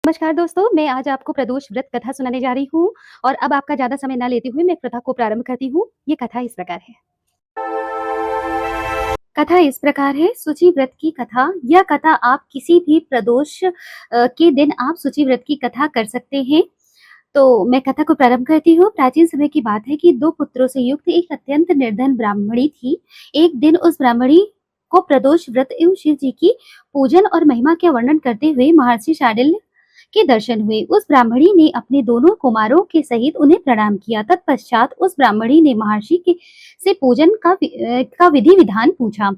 नमस्कार दोस्तों, मैं आज आपको प्रदोष व्रत कथा सुनाने जा रही हूँ और अब आपका ज़्यादा समय ना लेते हुए मैं कथा को प्रारंभ करती हूँ। ये कथा इस प्रकार है। शुचि व्रत की कथा। यह कथा आप किसी भी प्रदोष के दिन आप शुचि व्रत की कथा कर सकते हैं। तो मैं कथा को प्रारंभ करती हूँ। प्राचीन समय की बात है कि दो पुत्रों से युक्त एक अत्यंत निर्धन ब्राह्मणी थी। एक दिन उस ब्राह्मणी को प्रदोष व्रत एवं शिव जी की पूजन और महिमा के वर्णन करते हुए महर्षि शांडिल्य के दर्शन हुए। उस ब्राह्मणी ने अपने दोनों कुमारों के सहित उन्हें प्रणाम किया। तत्पश्चात उस ब्राह्मणी ने महर्षि के से पूजन का विधि विधान पूछा।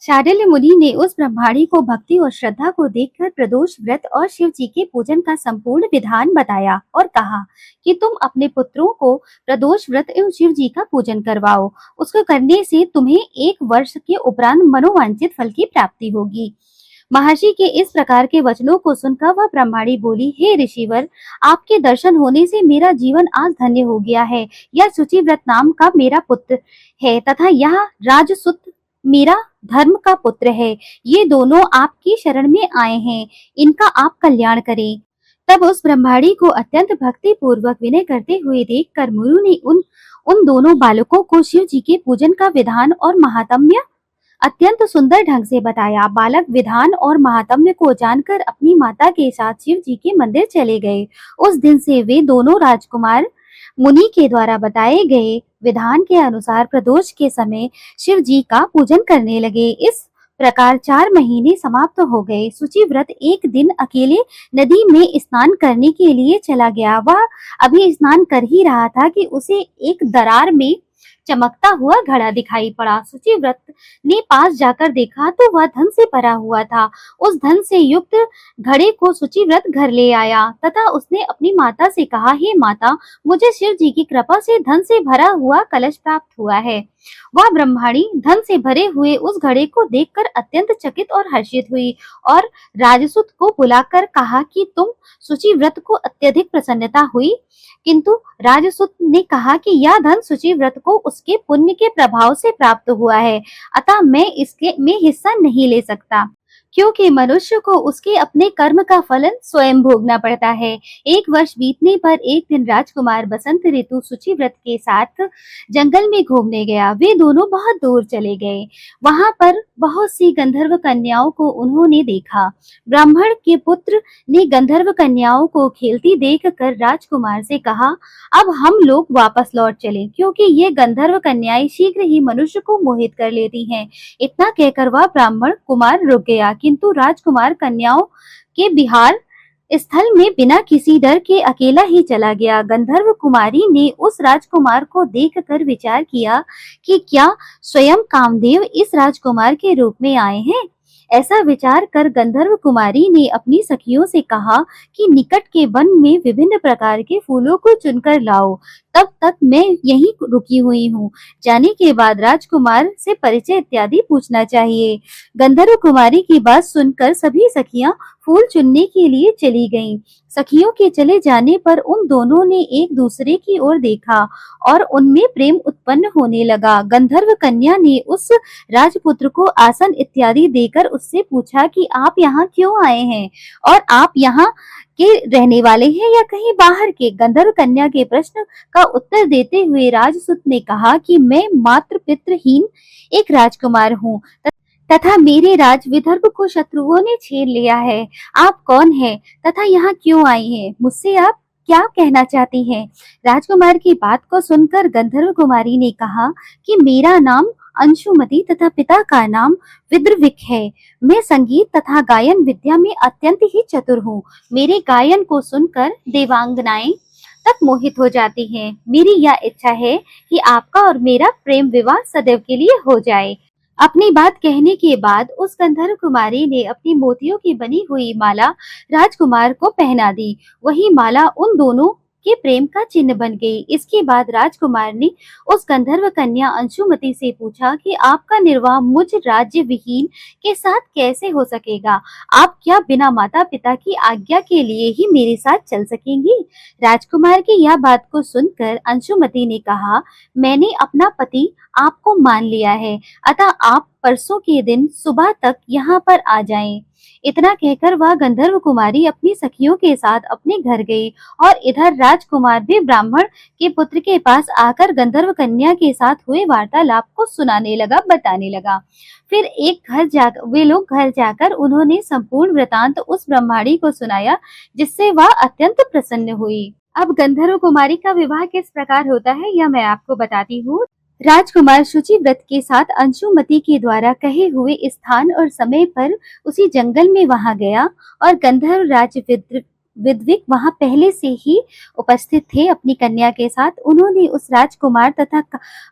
शांडिल्य मुनि ने उस ब्रह्मचारी को भक्ति और श्रद्धा को देखकर प्रदोष व्रत और शिव जी के पूजन का संपूर्ण विधान बताया और कहा कि तुम अपने पुत्रों को प्रदोष व्रत एवं शिव जी का पूजन करवाओ। उसको करने से तुम्हें 1 वर्ष के उपरांत मनोवांछित फल की प्राप्ति होगी। महर्षि के इस प्रकार के वचनों को सुनकर वह ब्रह्मचारी बोली, हे ऋषिवर, आपके दर्शन होने से मेरा जीवन आज धन्य हो गया है। यह शुचि व्रत नाम का मेरा पुत्र है तथा यह राजसुत मेरा धर्म का पुत्र है। ये दोनों आपकी शरण में आए हैं, इनका आप कल्याण करें। तब उस ब्रह्मचारी को अत्यंत भक्ति पूर्वक विनय करते हुए देखकर मुरु ने उन दोनों बालकों को शिव जी के पूजन का विधान और महात्म्य अत्यंत सुंदर ढंग से बताया। बालक विधान और महात्म्य को जानकर अपनी माता के साथ शिव जी के मंदिर चले गए। उस दिन से वे दोनों राजकुमार मुनि के द्वारा बताए गए विधान के अनुसार प्रदोष के समय शिव जी का पूजन करने लगे। इस प्रकार 4 महीने समाप्त हो गए। शुचि व्रत एक दिन अकेले नदी में स्नान करने के लिए चला गया। वह अभी स्नान कर ही रहा था कि उसे एक दरार में चमकता हुआ घड़ा दिखाई पड़ा। शुचि व्रत ने पास जाकर देखा तो वह धन से भरा हुआ था। उस धन से युक्त घड़े को शुचि व्रत घर ले आया तथा उसने अपनी माता से कहा, हे माता, मुझे शिव जी की कृपा से धन से भरा हुआ कलश प्राप्त हुआ है। वह ब्रह्मचारी धन से भरे हुए उस घड़े को देखकर अत्यंत चकित और हर्षित हुई और राजसूत को बुलाकर कहा कि तुम शुचि व्रत को अत्यधिक प्रसन्नता हुई। किंतु राजसूत ने कहा कि यह धन शुचि व्रत को उसके पुण्य के प्रभाव से प्राप्त हुआ है, अतः मैं इसके में हिस्सा नहीं ले सकता, क्योंकि मनुष्य को उसके अपने कर्म का फलन स्वयं भोगना पड़ता है। 1 वर्ष बीतने पर एक दिन राजकुमार बसंत ऋतु शुचि व्रत के साथ जंगल में घूमने गया। वे दोनों बहुत दूर चले गए। वहां पर बहुत सी गंधर्व कन्याओं को उन्होंने देखा। ब्राह्मण के पुत्र ने गंधर्व कन्याओं को खेलती देखकर राजकुमार से कहा, अब हम लोग वापस लौट चलें, क्योंकि ये गंधर्व कन्याएं शीघ्र ही मनुष्य को मोहित कर लेती हैं। इतना कहकर वह ब्राह्मण कुमार रुक गया, किंतु राजकुमार कन्याओं के विहार स्थल में बिना किसी डर के अकेला ही चला गया। गंधर्व कुमारी ने उस राजकुमार को देखकर विचार किया कि क्या स्वयं कामदेव इस राजकुमार के रूप में आए हैं। ऐसा विचार कर गंधर्व कुमारी ने अपनी सखियों से कहा कि निकट के वन में विभिन्न प्रकार के फूलों को चुनकर लाओ, तब तक मैं यहीं रुकी हुई हूँ। जाने के बाद राजकुमार से परिचय इत्यादि पूछना चाहिए। गंधर्व कुमारी की बात सुनकर सभी सखियां फूल चुनने के लिए चली गईं। सखियों के चले जाने पर उन दोनों ने एक दूसरे की ओर देखा और उनमें प्रेम उत्पन्न होने लगा। गंधर्व कन्या ने उस राजपुत्र को आसन इत्यादि देकर उससे पूछा कि आप यहाँ क्यों आए हैं और आप यहाँ के रहने वाले हैं या कहीं बाहर के। गंधर्व कन्या के प्रश्न का उत्तर देते हुए राजसूत ने कहा कि मैं मात्र पितृहीन एक राजकुमार हूँ तथा मेरे राज विदर्भ को शत्रुओं ने छीन लिया है। आप कौन हैं तथा यहाँ क्यों आई हैं? मुझसे आप क्या कहना चाहती हैं? राजकुमार की बात को सुनकर गंधर्व कुमारी ने कहा कि मेरा नाम अंशुमति तथा पिता का नाम विद्रविक है। मैं संगीत तथा गायन विद्या में अत्यंत ही चतुर हूँ। मेरे गायन को सुनकर देवांगनाएं तक मोहित हो जाती हैं। मेरी यह इच्छा है कि आपका और मेरा प्रेम विवाह सदैव के लिए हो जाए। अपनी बात कहने के बाद उस गंधर्व कुमारी ने अपनी मोतियों की बनी हुई माला राजकुमार को पहना दी। वही माला उन दोनों के प्रेम का चिन्ह बन गई। इसके बाद राजकुमार ने उस गंधर्व कन्या अंशुमति से पूछा कि आपका निर्वाह मुझ राज्य विहीन के साथ कैसे हो सकेगा? आप क्या बिना माता पिता की आज्ञा के लिए ही मेरे साथ चल सकेंगी? राजकुमार की यह बात को सुनकर अंशुमति ने कहा, मैंने अपना पति आपको मान लिया है, अतः आप परसों के दिन सुबह तक यहाँ पर आ जाएं। इतना कहकर वह गंधर्व कुमारी अपनी सखियों के साथ अपने घर गई और इधर राजकुमार भी ब्राह्मण के पुत्र के पास आकर गंधर्व कन्या के साथ हुए वार्तालाप को सुनाने लगा, बताने लगा। फिर वे लोग घर जाकर उन्होंने संपूर्ण वृतांत उस ब्रह्माणी को सुनाया, जिससे वह अत्यंत प्रसन्न हुई। अब गंधर्व कुमारी का विवाह किस प्रकार होता है यह मैं आपको बताती हूँ। राजकुमार शुचिव्रत के साथ अंशुमति के द्वारा कहे हुए स्थान और समय पर उसी जंगल में वहां गया और गंधर्व राज विद्विक वहां पहले से ही उपस्थित थे अपनी कन्या के साथ। उन्होंने उस राजकुमार तथा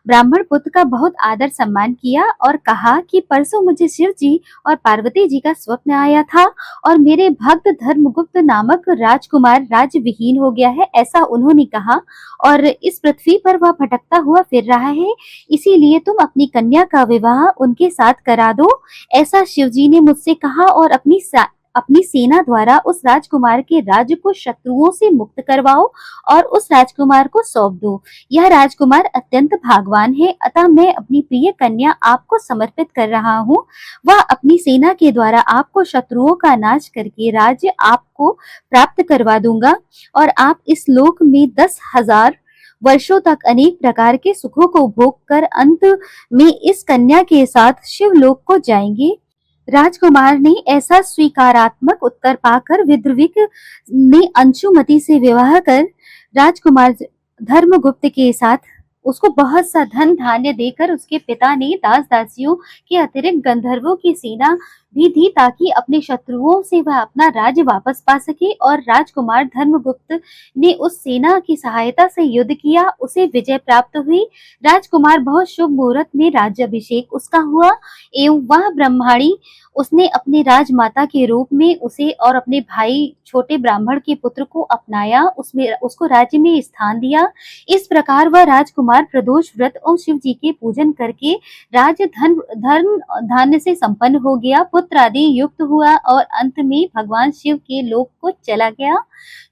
ब्राह्मण पुत्र का बहुत आदर सम्मान किया और कहा कि परसों मुझे शिव जी और पार्वती जी का स्वप्न आया था और मेरे भक्त धर्मगुप्त नामक राजकुमार राज्य विहीन हो गया है, ऐसा उन्होंने कहा, और इस पृथ्वी पर वह भटकता हुआ फिर रहा है। इसीलिए तुम अपनी कन्या का विवाह उनके साथ करा दो, ऐसा शिवजी ने मुझसे कहा, और अपनी सेना द्वारा उस राजकुमार के राज्य को शत्रुओं से मुक्त करवाओ और उस राजकुमार को सौंप दो। यह राजकुमार अत्यंत भाग्यवान है, अतः मैं अपनी प्रिय कन्या आपको समर्पित कर रहा हूँ। वह अपनी सेना के द्वारा आपको शत्रुओं का नाश करके राज्य आपको प्राप्त करवा दूंगा और आप इस लोक में 10,000 वर्षों तक अनेक प्रकार के सुखों को भोग कर अंत में इस कन्या के साथ शिवलोक को जाएंगे। राजकुमार ने ऐसा स्वीकारात्मक उत्तर पाकर विद्रविक ने अंशुमति से विवाह कर राजकुमार धर्मगुप्त के साथ उसको बहुत सा धन धान्य देकर उसके पिता ने दास दासियों के अतिरिक्त गंधर्वों की सेना भी दी ताकि अपने शत्रुओं से वह अपना राज्य वापस पा सके। और राजकुमार धर्मगुप्त ने उस सेना की सहायता से युद्ध किया, उसे विजय प्राप्त हुई। राजकुमार बहुत शुभ मुहूर्त में राज्याभिषेक उसका हुआ एवं वह ब्रह्माणी उसने अपने राजमाता के रूप में उसे और अपने भाई छोटे ब्राह्मण के पुत्र को अपनाया, उसको राज्य में स्थान दिया। इस प्रकार वह राजकुमार प्रदोष व्रत और शिव जी के पूजन करके राज धन धान्य से संपन्न हो गया, पुत्र आदि युक्त हुआ और अंत में भगवान शिव के लोक को चला गया।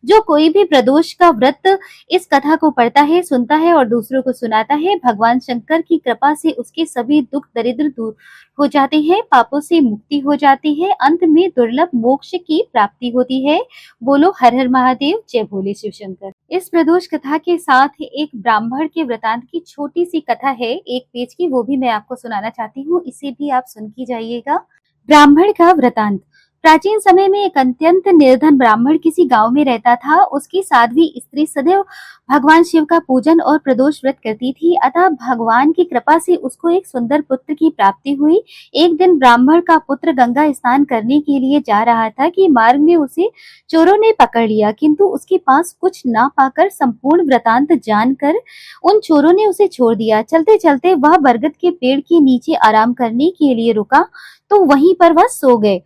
जो कोई भी प्रदोष का व्रत इस कथा को पढ़ता है, सुनता है और दूसरों को सुनाता है, भगवान शंकर की कृपा से उसके सभी दुख दरिद्र दूर हो जाते हैं, पापों से मुक्ति हो जाती है, अंत में दुर्लभ मोक्ष की प्राप्ति होती है। बोलो हर हर महादेव, जय भोले शिव शंकर। इस प्रदोष कथा के साथ एक ब्राह्मण के वृतांत की छोटी सी कथा है, 1 पेज की, वो भी मैं आपको सुनाना चाहती हूँ, इसे भी आप सुन के जाइएगा। ब्राह्मण का वृतांत। प्राचीन समय में एक अत्यंत निर्धन ब्राह्मण किसी गांव में रहता था। उसकी साध्वी स्त्री सदैव भगवान शिव का पूजन और प्रदोष व्रत करती थी, अतः भगवान की कृपा से उसको एक सुंदर पुत्र की प्राप्ति हुई। एक दिन ब्राह्मण का पुत्र गंगा स्नान करने के लिए जा रहा था कि मार्ग में उसे चोरों ने पकड़ लिया, किंतु उसके पास कुछ ना पाकर संपूर्ण वृतांत जानकर उन चोरों ने उसे छोड़ दिया। चलते चलते वह बरगद के पेड़ के नीचे आराम करने के लिए रुका तो वहीं पर वह सो गए।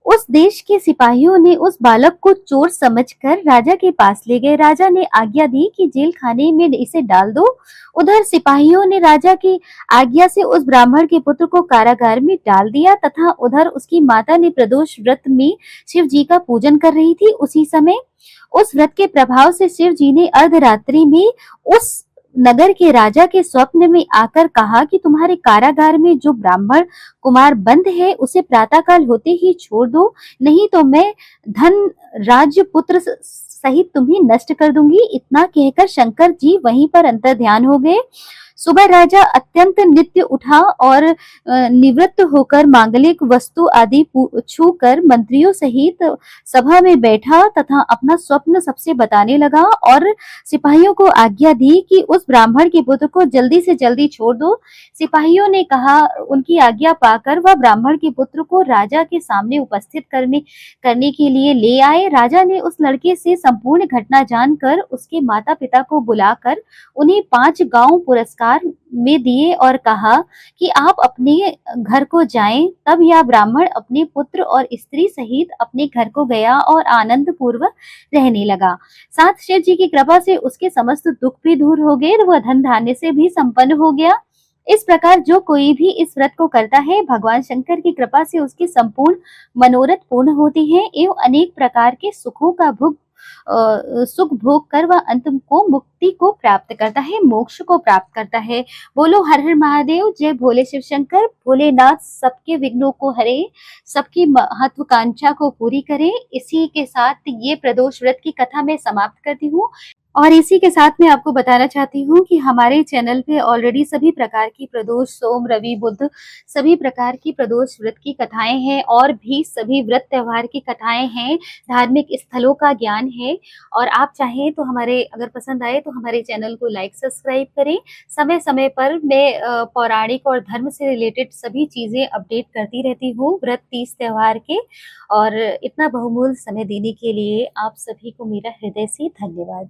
उस देश के सिपाहियों ने उस बालक को चोर समझकर राजा के पास ले गए। राजा ने आज्ञा दी कि जेल खाने में इसे डाल दो। उधर सिपाहियों ने राजा की आज्ञा से उस ब्राह्मण के पुत्र को कारागार में डाल दिया तथा उधर उसकी माता ने प्रदोष व्रत में शिव जी का पूजन कर रही थी। उसी समय उस व्रत के प्रभाव से शिव जी ने अर्धरात्रि में उस नगर के राजा के स्वप्न में आकर कहा कि तुम्हारे कारागार में जो ब्राह्मण कुमार बंद है उसे प्रातःकाल होते ही छोड़ दो, नहीं तो मैं धन राज्य पुत्र सहित तुम्हें नष्ट कर दूंगी। इतना कहकर शंकर जी वहीं पर अंतर्ध्यान हो गए। सुबह राजा अत्यंत नित्य उठा और निवृत्त होकर मांगलिक वस्तु आदि छूकर मंत्रियों सहित सभा में बैठा तथा अपना स्वप्न सबसे बताने लगा और सिपाहियों को आज्ञा दी कि उस ब्राह्मण के पुत्र को जल्दी से जल्दी छोड़ दो। सिपाहियों ने कहा, उनकी आज्ञा पाकर वह ब्राह्मण के पुत्र को राजा के सामने उपस्थित करने के लिए ले आए। राजा ने उस लड़के से संपूर्ण घटना जानकर उसके माता पिता को बुलाकर उन्हें 5 गांव पुरस्कार में दिए और कहा कि आप अपने घर को जाएं। तब यह ब्राह्मण अपने पुत्र और स्त्री सहित अपने घर को गया और आनंद पूर्वक रहने लगा। साथ शिव जी की कृपा से उसके समस्त दुख भी दूर हो गए, वह धन धान्य से भी संपन्न हो गया। इस प्रकार जो कोई भी इस व्रत को करता है, भगवान शंकर की कृपा से उसकी संपूर्ण मनोरथ पूर्ण होती है एवं अनेक प्रकार के सुखों का भोग सुख भोग कर वह अंत को मुक्ति को प्राप्त करता है, मोक्ष को प्राप्त करता है। बोलो हर हर महादेव, जय भोले शिव शंकर। भोलेनाथ सबके विघ्नों को हरे, सबकी महत्वाकांक्षा को पूरी करे। इसी के साथ ये प्रदोष व्रत की कथा मैं समाप्त करती हूँ। और इसी के साथ मैं आपको बताना चाहती हूँ कि हमारे चैनल पे ऑलरेडी सभी प्रकार की प्रदोष, सोम, रवि, बुध सभी प्रकार की प्रदोष व्रत की कथाएं हैं और भी सभी व्रत त्योहार की कथाएं हैं, धार्मिक स्थलों का ज्ञान है। और आप चाहें तो हमारे, अगर पसंद आए तो हमारे चैनल को लाइक सब्सक्राइब करें। समय समय पर मैं पौराणिक और धर्म से रिलेटेड सभी चीजें अपडेट करती रहती हूँ व्रत, तीज, त्योहार के। और इतना बहुमूल्य समय देने के लिए आप सभी को मेरा हृदय से धन्यवाद।